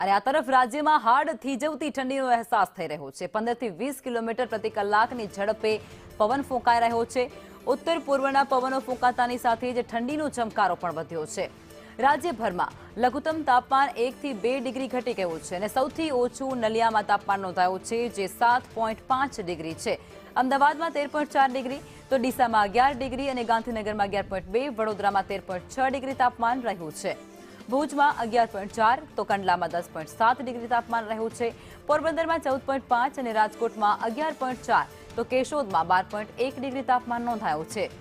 અને આ તરફ રાજ્યમાં હાડ થીજવતી ઠંડીનો અહેસાસ થઈ રહ્યો છે। 15 થી 20 કિલોમીટર પ્રતિ કલાકની ઝડપે પવન ફૂંકાઈ રહ્યો છે। ઉત્તર પૂર્વના પવનો ફૂંકાતાની સાથે જ ઠંડીનો ચમકારો પણ વધ્યો છે। રાજ્યભરમાં લઘુત્તમ તાપમાન 1 થી 2 ડિગ્રી ઘટી ગયું છે અને સૌથી ઓછું નલિયામાં તાપમાન નોંધાયું છે, જે 7.5 ડિગ્રી છે। અમદાવાદમાં 13.4 ડિગ્રી, તો ડીસામાં 11 ડિગ્રી અને ગાંધીનગરમાં 11.2, વડોદરામાં 13.6 ડિગ્રી તાપમાન રહ્યું છે। ભુજમાં 11.4, તો કંડલામાં 10.7 ડિગ્રી તાપમાન રહ્યું છે। પોરબંદરમાં 14.5 અને રાજકોટમાં 11.4, તો કેશોદમાં 12.1 ડિગ્રી તાપમાન નોંધાયું છે।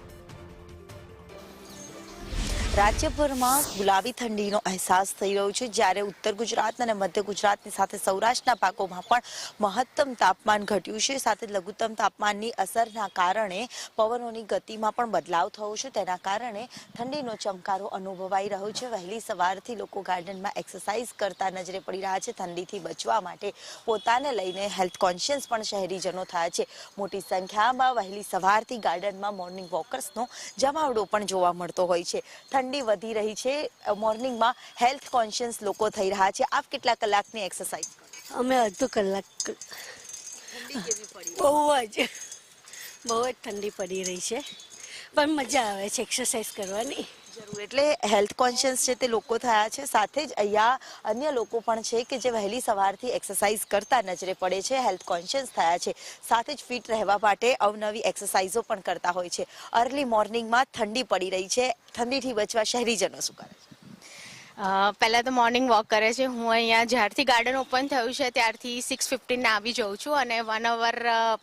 રાજ્યભરમાં ગુલાબી ઠંડીનો અહેસાસ થઈ રહ્યો છે, જ્યારે ઉત્તર ગુજરાત અને મધ્ય ગુજરાતની સાથે સૌરાષ્ટ્રના ભાગોમાં પણ મહત્તમ તાપમાન ઘટ્યું છે। સાથે લઘુત્તમ તાપમાનની અસરના કારણે પવનોની ગતિમાં પણ બદલાવ થયો છે, તેના કારણે ઠંડીનો ચમકારો અનુભવાઈ રહ્યો છે। વહેલી સવારથી લોકો ગાર્ડનમાં એક્સરસાઇઝ કરતા નજરે પડી રહ્યા છે। ઠંડીથી બચવા માટે પોતાને લઈને હેલ્થ કોન્શિયસ પણ શહેરીજનો થયા છે। મોટી સંખ્યામાં વહેલી સવારથી ગાર્ડનમાં મોર્નિંગ વોકર્સનો જમાવડો પણ જોવા મળતો હોય છે। ઠંડી વધી રહી છે, મોર્નિંગમાં હેલ્થ કોન્શિયસ લોકો થઈ રહ્યા છે। આપ કેટલા કલાકની એક્સરસાઇઝ? અમે અડધો કલાક। બહુ જ ઠંડી પડી રહી છે, પણ મજા આવે છે એક્સરસાઇઝ કરવાની। જરૂર, એટલે હેલ્થ કોન્શિયસ છે તે લોકો થયા છે। સાથે જ અહીંયા અન્ય લોકો પણ છે કે જે વહેલી સવારથી એક્સરસાઇઝ કરતા નજરે પડે છે, હેલ્થ કોન્શિયસ થયા છે। સાથે જ ફિટ રહેવા માટે અવનવી એક્સરસાઇઝો પણ કરતા હોય છે। અર્લી મોર્નિંગમાં ઠંડી પડી રહી છે, ઠંડીથી બચવા શહેરીજનો શું કરે છે? પહેલાં તો મોર્નિંગ વોક કરે છે। હું અહીંયા જ્યારથી ગાર્ડન ઓપન થયું છે ત્યારથી 6:15 આવી જાઉં છું અને 1 અવર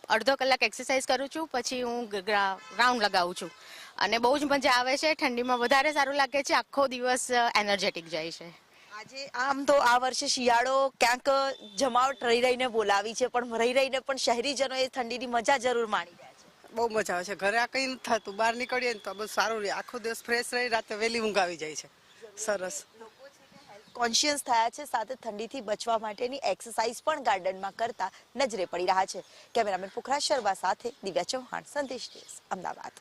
અડધો કલાક એક્સરસાઇઝ કરું છું, પછી હું રાઉન્ડ લગાવું છું અને બહુ જ મજા આવે છે। ઠંડીમાં વધારે સારું લાગે છે, આખો દિવસ એનર્જેટિક જાય છે। આજે આમ તો આ વર્ષે શિયાળો ક્યાંક જમાવટ રહી રહીને બોલાવી છે, પણ રહી રહીને પણ શહેરીજનો એ ઠંડીની મજા જરૂર માણી રહ્યા છે। બહુ મજા આવે છે। ઘરે આ કંઈ નથી થતું, બહાર નીકળીએ ને તો બહુ સારું રહે, આખો દિવસ ફ્રેશ રહી, રાતે વહેલી ઊંઘ આવી જાય છે। સરસ કોન્શિયસ થયા છે, સાથે ઠંડીથી બચવા માટેની એક્સરસાઇઝ પણ ગાર્ડનમાં કરતા નજરે પડી રહ્યા છે। કેમેરામેન પુખરાજ શર્મા સાથે દિવ્યા ચૌહાણ, સંદેશ ન્યૂઝ, અમદાવાદ।